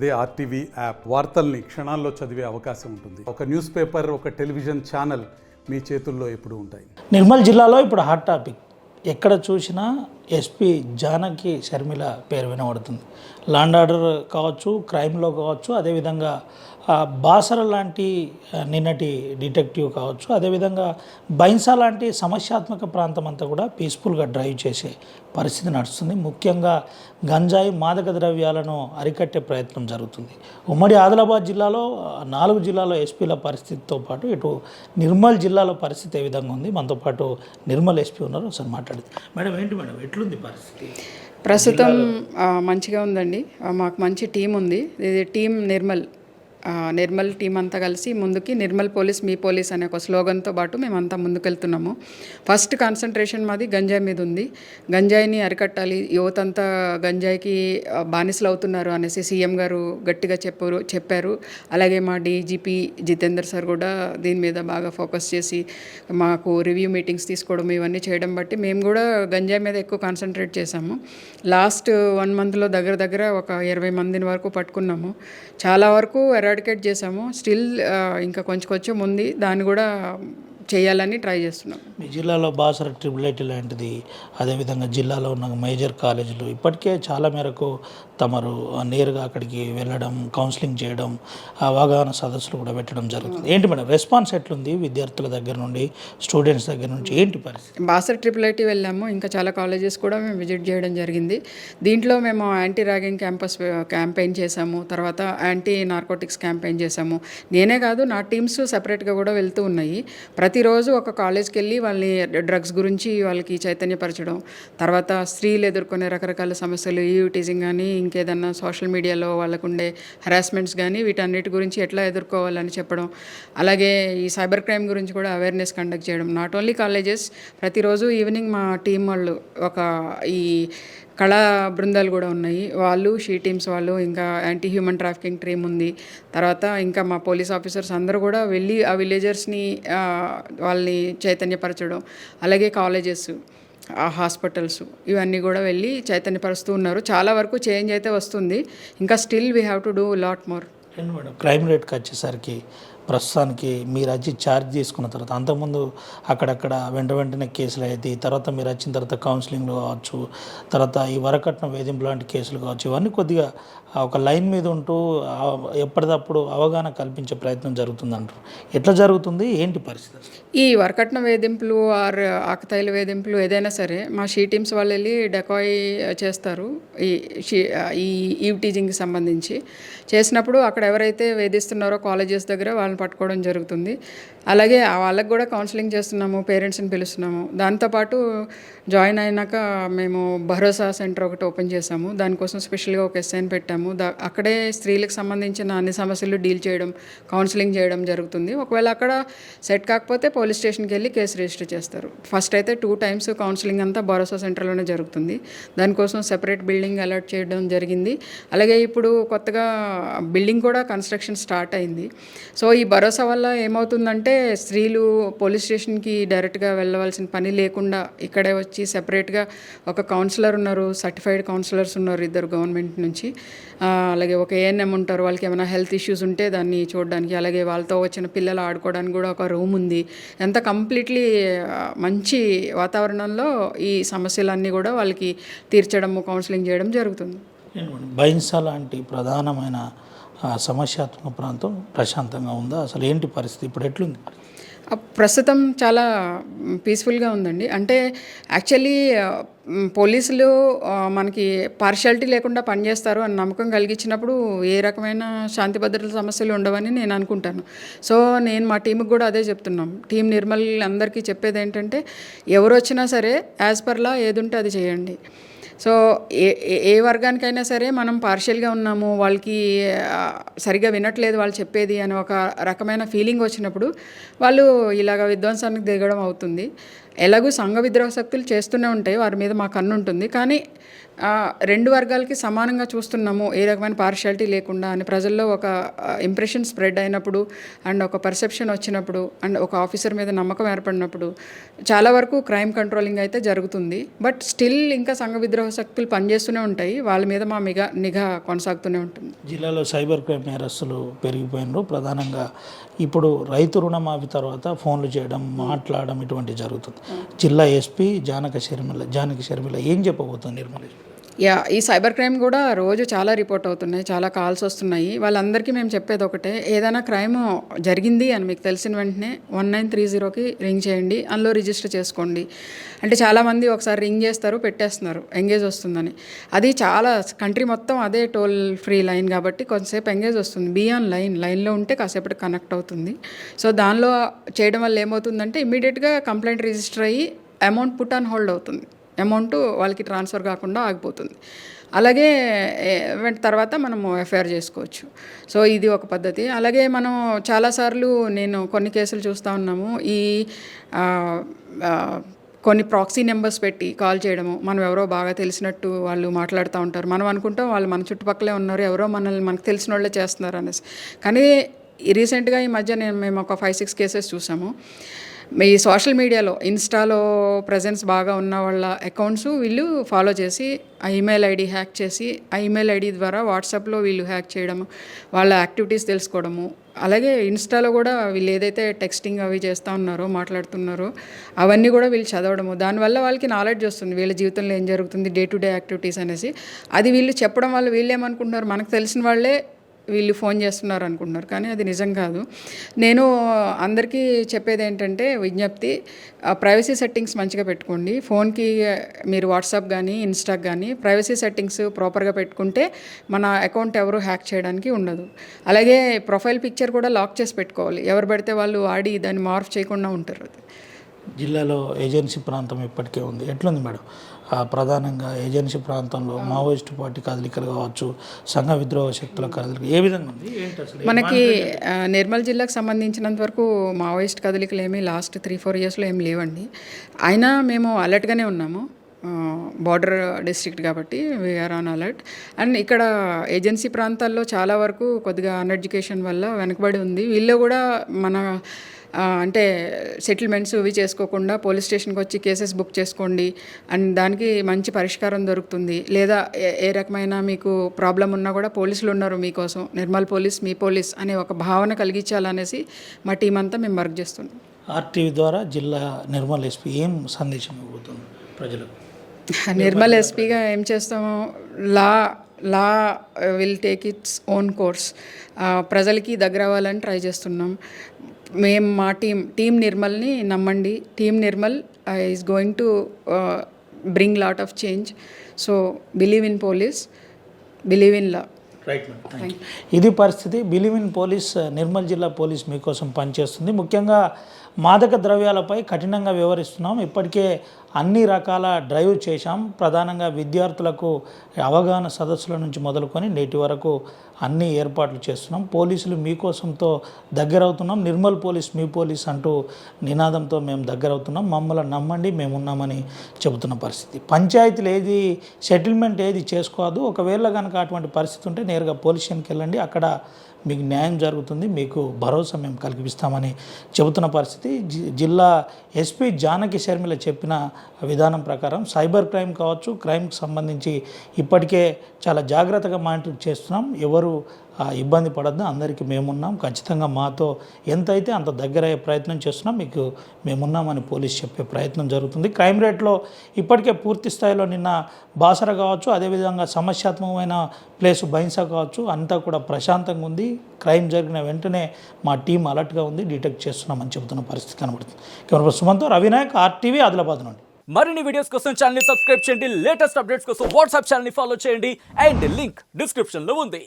అదే RTV app వార్తల్ని క్షణాల్లో చదివే అవకాశం ఉంటుంది. ఒక న్యూస్ పేపర్, ఒక టెలివిజన్ ఛానల్ మీ చేతుల్లో ఎప్పుడూ ఉంటాయి. నిర్మల్ జిల్లాలో ఇప్పుడు హాట్ టాపిక్. ఎక్కడ చూసినా ఎస్పీ జానకి షర్మిల పేరు వినబడుతుంది. లాండ్ ఆర్డర్ కావచ్చు, క్రైమ్లో కావచ్చు, అదేవిధంగా బాసర లాంటి నిన్నటి డిటెక్టివ్ కావచ్చు, అదేవిధంగా బైన్సా లాంటి సమస్యాత్మక ప్రాంతం అంతా కూడా పీస్ఫుల్గా డ్రైవ్ చేసే పరిస్థితి నడుస్తుంది. ముఖ్యంగా గంజాయి, మాదక ద్రవ్యాలను అరికట్టే ప్రయత్నం జరుగుతుంది. ఉమ్మడి ఆదిలాబాద్ జిల్లాలో 4 జిల్లాలో ఎస్పీల పరిస్థితితో పాటు ఇటు నిర్మల్ జిల్లాలో పరిస్థితి ఏ విధంగా ఉంది? మనతో పాటు నిర్మల్ ఎస్పీ ఉన్నారు, ఒకసారి మాట్లాడదు. మేడం, ఏంటి మేడం, ఎట్లుంది పరిస్థితి? ప్రస్తుతం మంచిగా ఉందండి. మాకు మంచి టీం ఉంది. ఇది టీం నిర్మల్ టీం అంతా కలిసి ముందుకి నిర్మల్ పోలీస్ మీ పోలీస్ అనే ఒక స్లోగన్తో పాటు మేమంతా ముందుకెళ్తున్నాము. ఫస్ట్ కాన్సన్ట్రేషన్ మాది గంజాయి మీద ఉంది. గంజాయిని అరికట్టాలి, యువత అంతా గంజాయికి బానిసలు అవుతున్నారు అనేసి సీఎం గారు గట్టిగా చెప్పారు. అలాగే మా డీజీపీ జితేందర్ సార్ కూడా దీని మీద బాగా ఫోకస్ చేసి మాకు రివ్యూ మీటింగ్స్ తీసుకోవడం ఇవన్నీ చేయడం బట్టి మేము కూడా గంజాయి మీద ఎక్కువ కాన్సన్ట్రేట్ చేశాము. లాస్ట్ 1 మంత్లో దగ్గర ఒక 20 మందిని వరకు పట్టుకున్నాము. చాలా వరకు ఎరాడికేట్ చేసాము. స్టిల్ ఇంకా కొంచెం ఉంది, దాన్ని కూడా చేయాలని ట్రై చేస్తున్నాం. మీ జిల్లాలో బాసర ట్రిపుల్ లాంటిది, అదేవిధంగా జిల్లాలో ఉన్న మేజర్ కాలేజీలు ఇప్పటికే చాలా మేరకు తమరు నేరుగా అక్కడికి వెళ్ళడం, కౌన్సిలింగ్ చేయడం, అవగాహన సదస్సులు కూడా పెట్టడం జరుగుతుంది. ఏంటి మేడం రెస్పాన్స్ ఎట్లుంది విద్యార్థుల దగ్గర నుండి, స్టూడెంట్స్ దగ్గర నుంచి? ఏంటి పరిస్థితి? బాసర ట్రిపుల్ వెళ్ళాము, ఇంకా చాలా కాలేజెస్ కూడా మేము విజిట్ చేయడం జరిగింది. దీంట్లో మేము యాంటీ ర్యాగింగ్ క్యాంపెయిన్ చేశాము, తర్వాత యాంటీ నార్కోటిక్స్ క్యాంపెయిన్ చేశాము. నేనే కాదు, నా టీమ్స్ సపరేట్గా కూడా వెళ్తూ ఉన్నాయి. ప్రతిరోజు ఒక కాలేజ్కి వెళ్ళి వాళ్ళని డ్రగ్స్ గురించి వాళ్ళకి చైతన్యపరచడం, తర్వాత స్త్రీలు ఎదుర్కొనే రకరకాల సమస్యలు, టీజింగ్ కానీ ఇంకేదన్నా సోషల్ మీడియాలో వాళ్ళకు ఉండే హరాస్మెంట్స్ కానీ వీటన్నిటి గురించి ఎట్లా ఎదుర్కోవాలని చెప్పడం, అలాగే ఈ సైబర్ క్రైమ్ గురించి కూడా అవేర్నెస్ కండక్ట్ చేయడం. నాట్ ఓన్లీ కాలేజెస్, ప్రతిరోజు ఈవినింగ్ మా టీం వాళ్ళు ఈ కళా బృందాలు కూడా ఉన్నాయి, వాళ్ళు షీ టీమ్స్ వాళ్ళు, ఇంకా యాంటీ హ్యూమన్ ట్రాఫికింగ్ టీమ్ ఉంది, తర్వాత ఇంకా మా పోలీస్ ఆఫీసర్స్ అందరూ కూడా వెళ్ళి ఆ విలేజర్స్ని వాళ్ళని చైతన్యపరచడం, అలాగే కాలేజెస్, హాస్పిటల్స్ ఇవన్నీ కూడా వెళ్ళి చైతన్యపరుస్తూ ఉన్నారు. చాలా వరకు చేంజ్ అయితే వస్తుంది, ఇంకా still we have to do lot more. Madam, crime రేట్కి వచ్చేసరికి ప్రస్తుతానికి మీరు వచ్చి ఛార్జ్ తీసుకున్న తర్వాత, అంతకుముందు అక్కడక్కడ వెంటనే కేసులు అయితే, తర్వాత మీరు వచ్చిన తర్వాత కౌన్సిలింగ్లు కావచ్చు, తర్వాత ఈ వరకట్నం వేధింపు లాంటి కేసులు కావచ్చు, ఇవన్నీ కొద్దిగా ఒక లైన్ మీద ఉంటూ ఎప్పటికప్పుడు అవగాహన కల్పించే ప్రయత్నం జరుగుతుందంటారు. ఎట్లా జరుగుతుంది, ఏంటి పరిస్థితి? ఈ వరకట్న వేధింపులు ఆర్ ఆకతాయిల వేధింపులు ఏదైనా సరే మా షీ టీమ్స్ వాళ్ళు వెళ్ళి డెకాయ్ చేస్తారు. ఈ ఈవ్ టీజింగ్కి సంబంధించి చేసినప్పుడు అక్కడ ఎవరైతే వేధిస్తున్నారో కాలేజెస్ దగ్గర వాళ్ళని పట్టుకోవడం జరుగుతుంది. అలాగే వాళ్ళకి కూడా కౌన్సిలింగ్ చేస్తున్నాము, పేరెంట్స్ని పిలుస్తున్నాము. దాంతోపాటు జాయిన్ అయినాక మేము భరోసా సెంటర్ ఒకటి ఓపెన్ చేసాము. దానికోసం స్పెషల్గా ఒక ఎస్ఐని పెట్టాము. అక్కడే స్త్రీలకు సంబంధించిన అన్ని సమస్యలు డీల్ చేయడం, కౌన్సిలింగ్ చేయడం జరుగుతుంది. ఒకవేళ అక్కడ సెట్ కాకపోతే పోలీస్ స్టేషన్కి వెళ్ళి కేసు రిజిస్టర్ చేస్తారు. ఫస్ట్ అయితే 2 times కౌన్సిలింగ్ అంతా భరోసా సెంటర్లోనే జరుగుతుంది. దానికోసం సెపరేట్ బిల్డింగ్ అలాట్ చేయడం జరిగింది. అలాగే ఇప్పుడు కొత్తగా బిల్డింగ్ కూడా కన్స్ట్రక్షన్ స్టార్ట్ అయింది. సో ఈ భరోసా వల్ల ఏమవుతుందంటే స్త్రీలు పోలీస్ స్టేషన్కి డైరెక్ట్గా వెళ్ళవలసిన పని లేకుండా ఇక్కడే వచ్చి సెపరేట్గా ఒక కౌన్సిలర్ ఉన్నారు, సర్టిఫైడ్ కౌన్సిలర్స్ ఉన్నారు 2 గవర్నమెంట్ నుంచి, అలాగే ఒక ఏఎన్ఎం ఉంటారు, వాళ్ళకి ఏమైనా హెల్త్ ఇష్యూస్ ఉంటే దాన్ని చూడడానికి, అలాగే వాళ్ళతో వచ్చిన పిల్లలు ఆడుకోవడానికి కూడా ఒక రూమ్ ఉంది. ఎంత కంప్లీట్లీ మంచి వాతావరణంలో ఈ సమస్యలన్నీ కూడా వాళ్ళకి తీర్చడము, కౌన్సిలింగ్ చేయడం జరుగుతుంది. బైన్సా లాంటి ప్రధానమైన సమస్యాత్మక ప్రాంతం ప్రశాంతంగా ఉందా? అసలు ఏంటి పరిస్థితి, ఇప్పుడు ఎట్లుంది? ప్రస్తుతం చాలా పీస్ఫుల్గా ఉందండి. అంటే యాక్చువల్లీ పోలీసులు మనకి పార్షియాలిటీ లేకుండా పనిచేస్తారు అని నమ్మకం కలిగించినప్పుడు ఏ రకమైన శాంతి భద్రతల సమస్యలు ఉండవని నేను అనుకుంటాను. సో నేను మా టీంకి కూడా అదే చెప్తున్నాం. టీం నిర్మల్ అందరికీ చెప్పేది ఏంటంటే, ఎవరు వచ్చినా సరే యాజ్ పర్ లా ఏది ఉంటే అది చేయండి. సో ఏ వర్గానికైనా సరే మనం పార్షియల్గా ఉన్నాము, వాళ్ళకి సరిగా వినట్లేదు వాళ్ళు చెప్పేది అని ఒక రకమైన ఫీలింగ్ వచ్చినప్పుడు వాళ్ళు ఇలాగ విధ్వంసానికి దిగడం అవుతుంది. ఎలాగూ సంఘ విద్రోహ శక్తులు చేస్తూనే ఉంటాయి, వారి మీద మా కన్ను ఉంటుంది. కానీ రెండు వర్గాలకి సమానంగా చూస్తున్నాము, ఏ రకమైన పార్షియాలిటీ లేకుండా అని ప్రజల్లో ఒక ఇంప్రెషన్ స్ప్రెడ్ అయినప్పుడు అండ్ ఒక పర్సెప్షన్ వచ్చినప్పుడు అండ్ ఒక ఆఫీసర్ మీద నమ్మకం ఏర్పడినప్పుడు చాలా వరకు క్రైమ్ కంట్రోలింగ్ అయితే జరుగుతుంది. బట్ స్టిల్ ఇంకా సంఘ విద్రోహ శక్తులు పనిచేస్తూనే ఉంటాయి, వాళ్ళ మీద మా నిఘా కొనసాగుతూనే ఉంటుంది. జిల్లాలో సైబర్ క్రైమ్ నేరస్తులు పెరిగిపోయినారు. ప్రధానంగా ఇప్పుడు రైతు రుణమాఫీ తర్వాత ఫోన్లు చేయడం, మాట్లాడడం ఇటువంటివి జరుగుతుంది. జిల్లా ఎస్పీ జానకి షర్మిల ఏం చెప్పబోతుంది నిర్మల్? ఈ సైబర్ క్రైమ్ కూడా రోజు చాలా రిపోర్ట్ అవుతున్నాయి, చాలా కాల్స్ వస్తున్నాయి. వాళ్ళందరికీ మేము చెప్పేది ఒకటే, ఏదైనా క్రైమ్ జరిగింది అని మీకు తెలిసిన వెంటనే 1930కి రింగ్ చేయండి, అందులో రిజిస్టర్ చేసుకోండి. అంటే చాలామంది ఒకసారి రింగ్ చేస్తారు, పెట్టేస్తున్నారు ఎంగేజ్ వస్తుందని. అది చాలా కంట్రీ మొత్తం అదే టోల్ ఫ్రీ లైన్ కాబట్టి కొంతసేపు ఎంగేజ్ వస్తుంది. బీ ఆన్ లైన్లో ఉంటే కాసేపటి కనెక్ట్ అవుతుంది. సో దానిలో చేయడం వల్ల ఏమవుతుందంటే ఇమీడియట్గా కంప్లైంట్ రిజిస్టర్ అయ్యి అమౌంట్ పుట్ ఆన్ హోల్డ్ అవుతుంది, అమౌంట్ వాళ్ళకి ట్రాన్స్ఫర్ కాకుండా ఆగిపోతుంది. అలాగే తర్వాత మనము ఎఫ్ఐఆర్ చేసుకోవచ్చు. సో ఇది ఒక పద్ధతి. అలాగే మనం చాలాసార్లు నేను కొన్ని కేసులు చూస్తూ ఉన్నాము, ఈ కొన్ని ప్రాక్సీ నెంబర్స్ పెట్టి కాల్ చేయడము, మనం ఎవరో బాగా తెలిసినట్టు వాళ్ళు మాట్లాడుతూ ఉంటారు, మనం అనుకుంటాం వాళ్ళు మన చుట్టుపక్కలే ఉన్నారు, ఎవరో మనకు తెలిసిన వాళ్ళే చేస్తున్నారు అనేసి. కానీ రీసెంట్గా ఈ మధ్య మేము ఒక 5-6 కేసెస్ చూసాము. ఈ సోషల్ మీడియాలో ఇన్స్టాలో ప్రెజెన్స్ బాగా ఉన్న వాళ్ళ అకౌంట్స్ వీళ్ళు ఫాలో చేసి ఆ ఈమెయిల్ ఐడి హ్యాక్ చేసి ఆ ఈమెయిల్ ఐడి ద్వారా వాట్సాప్లో వీళ్ళు హ్యాక్ చేయడము, వాళ్ళ యాక్టివిటీస్ తెలుసుకోవడము. అలాగే ఇన్స్టాలో కూడా వీళ్ళు ఏదైతే టెక్స్టింగ్ అవి చేస్తూ ఉన్నారో, మాట్లాడుతున్నారో అవన్నీ కూడా వీళ్ళు చదవడము. దానివల్ల వాళ్ళకి నాలెడ్జ్ వస్తుంది, వీళ్ళ జీవితంలో ఏం జరుగుతుంది, డే టు డే యాక్టివిటీస్ అనేసి. అది వీళ్ళు చెప్పడం వల్ల వీళ్ళు ఏమనుకుంటున్నారు, మనకు తెలిసిన వాళ్ళే వీళ్ళు ఫోన్ చేస్తున్నారు అనుకుంటున్నారు, కానీ అది నిజం కాదు. నేను అందరికీ చెప్పేది ఏంటంటే విజ్ఞప్తి, ప్రైవసీ సెట్టింగ్స్ మంచిగా పెట్టుకోండి. ఫోన్కి మీరు వాట్సాప్ కానీ ఇన్స్టాకి కానీ ప్రైవసీ సెట్టింగ్స్ ప్రాపర్గా పెట్టుకుంటే మన అకౌంట్ ఎవరు హ్యాక్ చేయడానికి ఉండదు. అలాగే ప్రొఫైల్ పిక్చర్ కూడా లాక్ చేసి పెట్టుకోవాలి, ఎవరు పడితే వాళ్ళు వాడి దాన్ని మార్ఫ్ చేయకుండా ఉంటారు. జిల్లాలో ఏజెన్సీ ప్రాంతం ఇప్పటికే ఉంది, ఎట్లుంది మేడం? ప్రధానంగా ఏజెన్సీ ప్రాంతంలో మావోయిస్టు పార్టీ కదలికలు కావచ్చు, సంఘ విద్రోహ శక్తుల కదలికలు ఏ విధంగా ఉంది, ఏంటి అసలు? మనకి నిర్మల్ జిల్లాకు సంబంధించినంత వరకు మావోయిస్ట్ కదలికలు ఏమీ లాస్ట్ 3-4 ఇయర్స్లో ఏమి లేవండి. అయినా మేము అలర్ట్గానే ఉన్నాము, బార్డర్ డిస్ట్రిక్ట్ కాబట్టి వీఆర్ ఆన్ అలర్ట్. అండ్ ఇక్కడ ఏజెన్సీ ప్రాంతాల్లో చాలా వరకు కొద్దిగా అన్ఎడ్యుకేషన్ వల్ల వెనకబడి ఉంది. వీళ్ళు కూడా మన అంటే సెటిల్మెంట్స్ ఇవి చేసుకోకుండా పోలీస్ స్టేషన్కి వచ్చి కేసెస్ బుక్ చేసుకోండి అండ్ దానికి మంచి పరిష్కారం దొరుకుతుంది. లేదా ఏ రకమైన మీకు ప్రాబ్లం ఉన్నా కూడా పోలీసులు ఉన్నారు మీకోసం, నిర్మల్ పోలీస్ మీ పోలీస్ అనే ఒక భావన కలిగించాలనేసి మా టీం అంతా మేము వర్క్ చేస్తున్నాం. ఆర్టీవీ ద్వారా జిల్లా నిర్మల్ ఎస్పీ ఏం సందేశం ఇవ్వబోతుంది ప్రజలకు? నిర్మల్ ఎస్పీగా ఏం చేస్తాము, law will take its own course. ప్రజలకి దగ్గర అవ్వాలని ట్రై చేస్తున్నాం. మేము మా టీం నిర్మల్ని నమ్మండి. Team Nirmal is going to bring lot of change. So believe in police, believe in law. Right madam, ఇది పరిస్థితి. బిలీవ్ ఇన్ పోలీస్, నిర్మల్ జిల్లా పోలీస్ మీకోసం పనిచేస్తుంది. ముఖ్యంగా మాదక ద్రవ్యాలపై కఠినంగా వ్యవహరిస్తున్నాం. ఇప్పటికే అన్ని రకాల డ్రైవ్ చేశాం. ప్రధానంగా విద్యార్థులకు అవగాహన సదస్సుల నుంచి మొదలుకొని నేటి వరకు అన్ని ఏర్పాట్లు చేస్తున్నాం. పోలీసులు మీకోసంతో దగ్గరవుతున్నాం. నిర్మల్ పోలీస్ మీ పోలీస్ అంటూ నినాదంతో మేము దగ్గరవుతున్నాం. మమ్మల్ని నమ్మండి, మేమున్నామని చెబుతున్న పరిస్థితి. పంచాయతీలు ఏది సెటిల్మెంట్ ఏది చేసుకోవద్దు. ఒకవేళ కనుక అటువంటి పరిస్థితి ఉంటే నేరుగా పోలీస్ స్టేషన్కి వెళ్ళండి, అక్కడ మీకు న్యాయం జరుగుతుంది, మీకు భరోసా మేము కల్పిస్తామని చెబుతున్న పరిస్థితి. జిల్లా ఎస్పీ జానకి షర్మిల చెప్పిన విధానం ప్రకారం సైబర్ క్రైమ్ కావచ్చు, క్రైమ్కి సంబంధించి ఇప్పటికే చాలా జాగ్రత్తగా మానిటర్ చేస్తున్నాం. ఎవరు ఇబ్బంది పడద్దు, అందరికీ మేమున్నాం, ఖచ్చితంగా మాతో ఎంతైతే అంత దగ్గర అయ్యే ప్రయత్నం చేస్తున్నాం, మీకు మేమున్నామని పోలీసు చెప్పే ప్రయత్నం జరుగుతుంది. క్రైమ్ రేట్లో ఇప్పటికే పూర్తి స్థాయిలో నిన్న బాసర కావచ్చు, అదేవిధంగా సమస్యాత్మకమైన ప్లేస్ బైన్సా కావచ్చు, అంతా కూడా ప్రశాంతంగా ఉంది. క్రైమ్ జరిగిన వెంటనే మా టీం అలర్ట్గా ఉంది, డిటెక్ట్ చేస్తున్నామని చెబుతున్న పరిస్థితి కనబడుతుంది. కెమెరా సుమంతో రవినాయక్, ఆర్టీవీ, ఆదిలాబాద్ నుండి. మరిన్ని వీడియోస్ కోసం ఛానల్ ని సబ్స్క్రైబ్ చేయండి, లేటెస్ట్ అప్డేట్స్ కోసం వాట్సాప్ ఛానల్ ని ఫాలో చేయండి అండ్ లింక్ డిస్క్రిప్షన్ లో ఉంది.